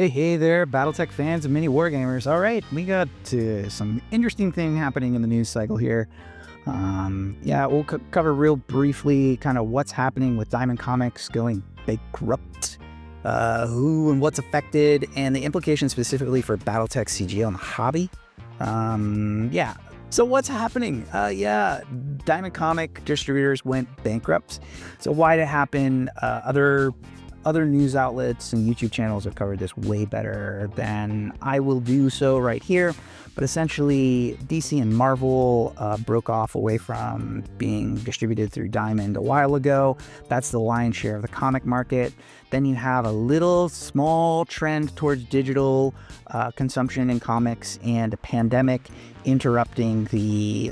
Hey there, BattleTech fans and mini wargamers. All right, we got some interesting thing happening in the news cycle here. Yeah, we'll cover real briefly kind of what's happening with Diamond Comics going bankrupt, who and what's affected, and the implications specifically for BattleTech CGL and the hobby. Yeah, so what's happening? Yeah, Diamond Comic Distributors went bankrupt. So why did it happen? Other news outlets and YouTube channels have covered this way better than I will do so right here. But essentially, DC and Marvel broke off away from being distributed through Diamond a while ago. That's the lion's share of the comic market. Then you have a little small trend towards digital consumption in comics, and a pandemic interrupting the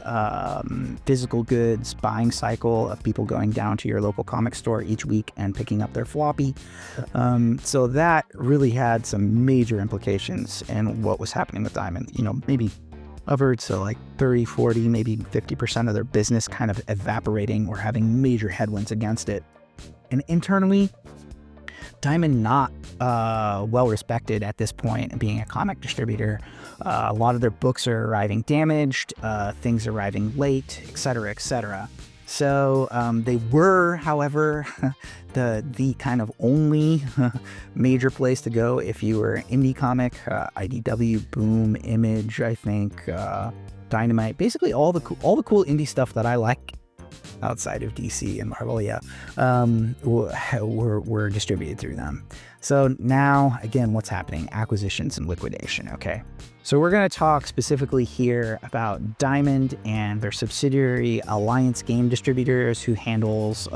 physical goods buying cycle of people going down to your local comic store each week and picking up their floppy. So that really had some major implications in what was happening with Diamond. You know, maybe upwards to like 30, 40, maybe 50% of their business kind of evaporating or having major headwinds against it. And internally, Diamond not well respected at this point, being a comic distributor. A lot of their books are arriving damaged, things arriving late, etc., etc. So they were, however, the kind of only major place to go if you were indie comic, IDW, Boom, Image, I think, Dynamite, basically all the cool indie stuff that I like outside of DC and Marvel, yeah, were distributed through them. So now, again, what's happening? Acquisitions and liquidation, okay? So we're going to talk specifically here about Diamond and their subsidiary Alliance Game Distributors, who handles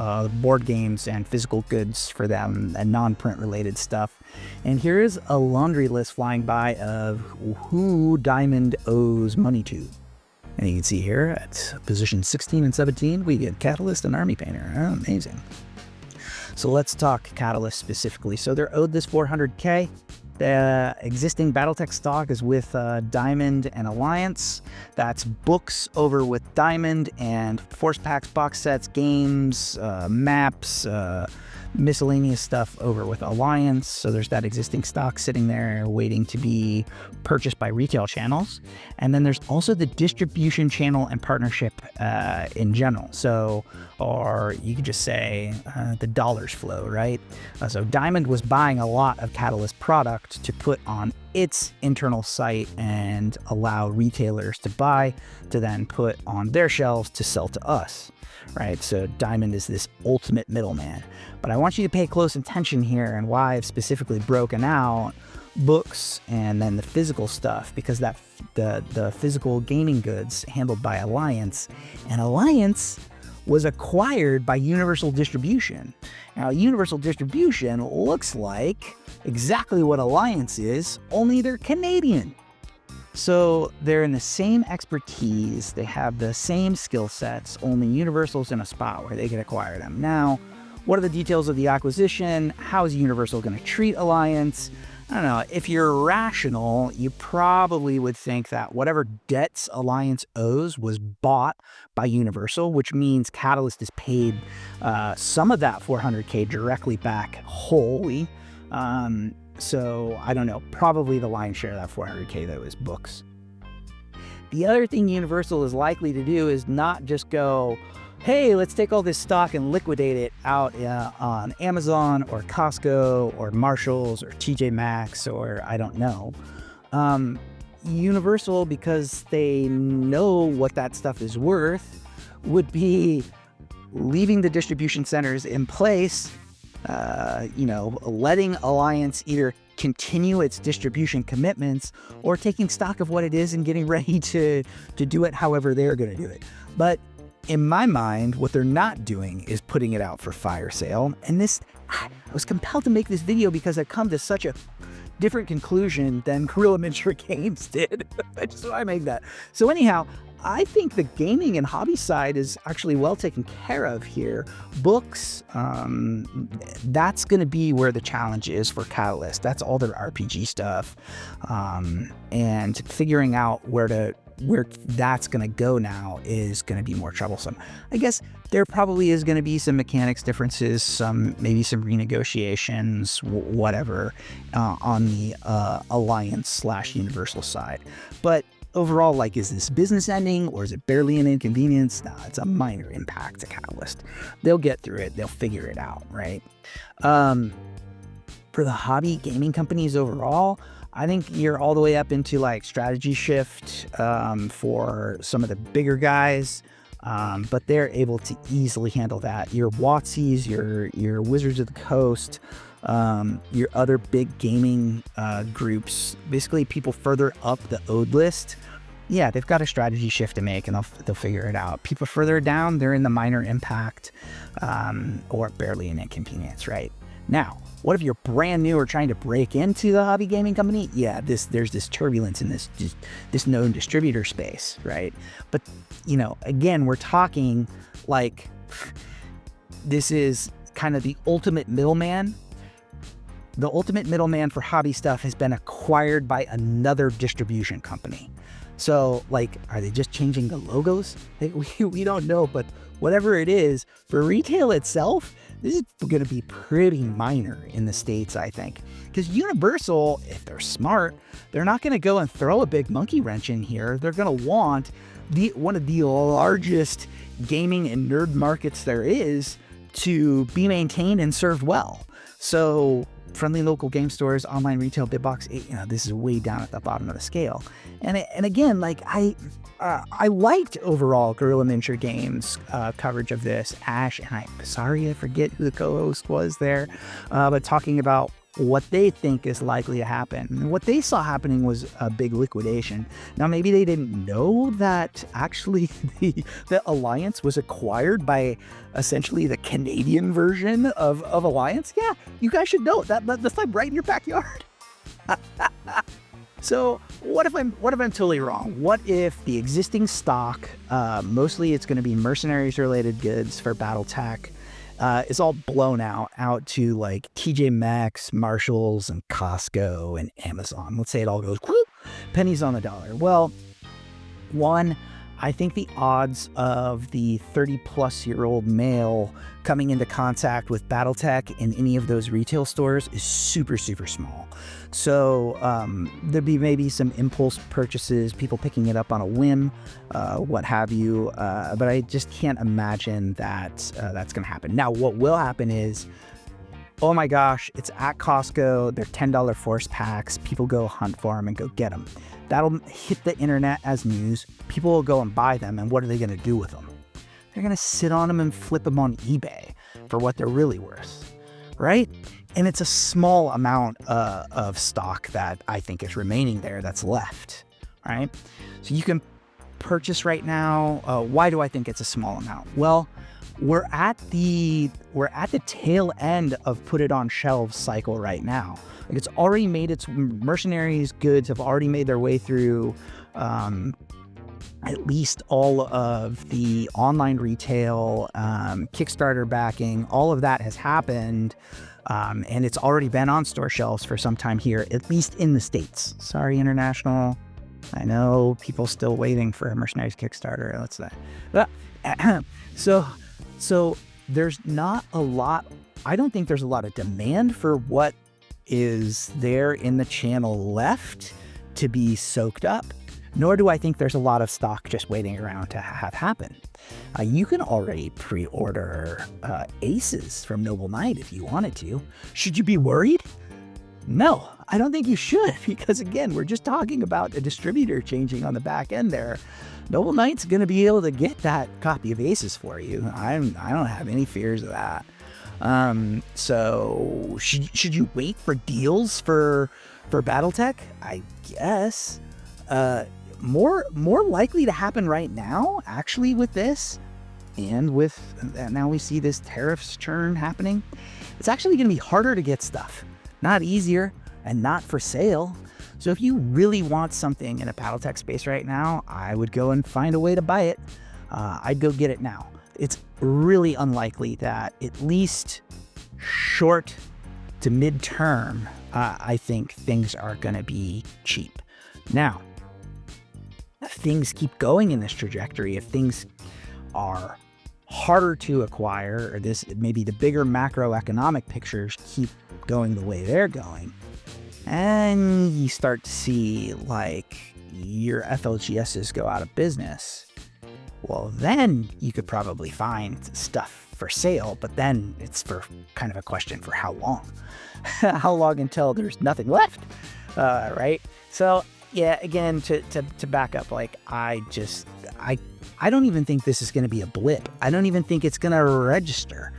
board games and physical goods for them and non-print related stuff. And here is a laundry list flying by of who Diamond owes money to. And you can see here at position 16 and 17, we get Catalyst and Army Painter. Oh, amazing. So let's talk Catalyst specifically. So they're owed this $400K. The existing BattleTech stock is with Diamond and Alliance. That's books over with Diamond, and force packs, box sets, games, maps, miscellaneous stuff over with Alliance. So there's that existing stock sitting there waiting to be purchased by retail channels. And then there's also the distribution channel and partnership in general. So, or you could just say the dollars flow, right? So Diamond was buying a lot of Catalyst product to put on its internal site and allow retailers to buy, to then put on their shelves to sell to us. Right, so Diamond is this ultimate middleman. But I want you to pay close attention here and why I've specifically broken out books and then the physical stuff, because that the physical gaming goods handled by Alliance, and Alliance was acquired by Universal Distribution. Now, Universal Distribution looks like exactly what Alliance is, only they're Canadian. So they're in the same expertise, they have the same skill sets, only Universal's in a spot where they can acquire them. Now, what are the details of the acquisition? How is Universal going to treat Alliance? I don't know. If you're rational, you probably would think that whatever debts Alliance owes was bought by Universal, which means Catalyst is paid some of that $400K directly back wholly. So I don't know, probably the lion's share of that $400K though is books. The other thing Universal is likely to do is not just go, hey, let's take all this stock and liquidate it out on Amazon or Costco or Marshalls or TJ Maxx or I don't know. Universal, because they know what that stuff is worth, would be leaving the distribution centers in place, you know, letting Alliance either continue its distribution commitments or taking stock of what it is and getting ready to do it however they're going to do it. But in my mind, what they're not doing is putting it out for fire sale. And I was compelled to make this video because I've come to such a different conclusion than Guerrilla Miniature Games did. That's why I made that. So anyhow, I think the gaming and hobby side is actually well taken care of here. Books, that's going to be where the challenge is for Catalyst. That's all their RPG stuff. And figuring out where to where that's going to go now is going to be more troublesome. I guess there probably is going to be some mechanics differences, maybe some renegotiations, whatever, on the Alliance/Universal side. But overall, like, is this business ending or is it barely an inconvenience? No, it's a minor impact to Catalyst. They'll get through it. They'll figure it out, right? For the hobby gaming companies overall, I think you're all the way up into like strategy shift for some of the bigger guys, but they're able to easily handle that. Your WotCs, your Wizards of the Coast, your other big gaming groups, basically people further up the ode list, yeah, they've got a strategy shift to make, and they'll figure it out. People further down, they're in the minor impact or barely an inconvenience, right? Now, what if you're brand new or trying to break into the hobby gaming company? Yeah, there's this turbulence in this known distributor space, right? But, you know, again, we're talking like this is kind of the ultimate middleman. The ultimate middleman for hobby stuff has been acquired by another distribution company. So, like, are they just changing the logos? We don't know, but whatever it is, for retail itself, this is going to be pretty minor in the States, I think. Because Universal, if they're smart, they're not going to go and throw a big monkey wrench in here. They're going to want one of the largest gaming and nerd markets there is to be maintained and served well. So friendly local game stores, online retail, big box, you know, this is way down at the bottom of the scale. And again, like I liked overall Guerrilla Miniature Games coverage of this. Ash, and I'm sorry I forget who the co-host was there, but talking about what they think is likely to happen. And what they saw happening was a big liquidation. Now, maybe they didn't know that actually the Alliance was acquired by essentially the Canadian version of Alliance. Yeah, you guys should know that. That's like right in your backyard. So what if I'm totally wrong? What if the existing stock, mostly it's going to be mercenaries related goods for BattleTech, is all blown out to like TJ Maxx, Marshalls, and Costco and Amazon. Let's say it all goes whoop, pennies on the dollar. Well, one, I think the odds of the 30-plus-year-old male coming into contact with BattleTech in any of those retail stores is super, super small. So there'd be maybe some impulse purchases, people picking it up on a whim, what have you. But I just can't imagine that that's going to happen. Now, what will happen is, oh my gosh, it's at Costco. They're $10 force packs. People go hunt for them and go get them. That'll hit the internet as news. People will go and buy them. And what are they going to do with them? They're going to sit on them and flip them on eBay for what they're really worth, right? And it's a small amount of stock that I think is remaining there that's left, right? So you can purchase right now. Why do I think it's a small amount? Well, we're at the tail end of put it on shelves cycle right now. Like, it's already made its mercenaries goods have already made their way through at least all of the online retail, Kickstarter backing. All of that has happened, and it's already been on store shelves for some time here, at least in the States. Sorry, international. I know people still waiting for a mercenaries Kickstarter. Let's say. So there's not a lot. I don't think there's a lot of demand for what is there in the channel left to be soaked up, nor do I think there's a lot of stock just waiting around to have happen. You can already pre-order Aces from Noble Knight if you wanted to. Should you be worried? No, I don't think you should, because again, we're just talking about a distributor changing on the back end there. Noble Knight's going to be able to get that copy of Aces for you. I don't have any fears of that. So should you wait for deals for BattleTech? I guess. More likely to happen right now, actually, with this, and with now we see this tariffs churn happening. It's actually going to be harder to get stuff, not easier, and not for sale. So if you really want something in a BattleTech space right now, I would go and find a way to buy it. I'd go get it now. It's really unlikely that, at least short to mid-term, I think things are going to be cheap. Now, things keep going in this trajectory, if things are harder to acquire, or this maybe the bigger macroeconomic pictures keep going the way they're going, and you start to see like your FLGSs go out of business, well, then you could probably find stuff for sale, but then it's for kind of a question for how long. How long until there's nothing left, right? So yeah, again, to back up, like I don't even think this is going to be a blip. I don't even think it's going to register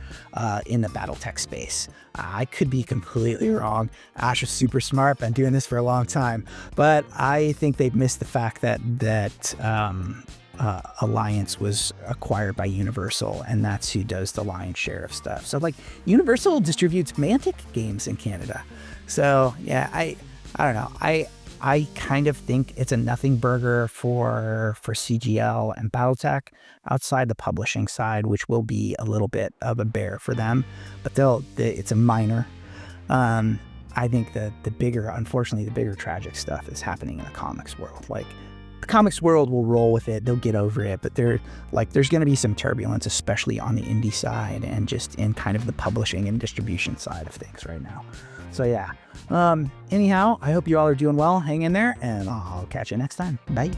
in the BattleTech space. I could be completely wrong. Ash is super smart. Been doing this for a long time, but I think they've missed the fact that Alliance was acquired by Universal, and that's who does the lion's share of stuff. So like Universal distributes Mantic games in Canada. So yeah, I don't know. I kind of think it's a nothing burger for CGL and BattleTech outside the publishing side, which will be a little bit of a bear for them, but it's a minor. I think that unfortunately, the bigger tragic stuff is happening in the comics world. Like the comics world will roll with it. They'll get over it, but there's going to be some turbulence, especially on the indie side and just in kind of the publishing and distribution side of things right now. So yeah, anyhow, I hope you all are doing well. Hang in there, and I'll catch you next time. Bye.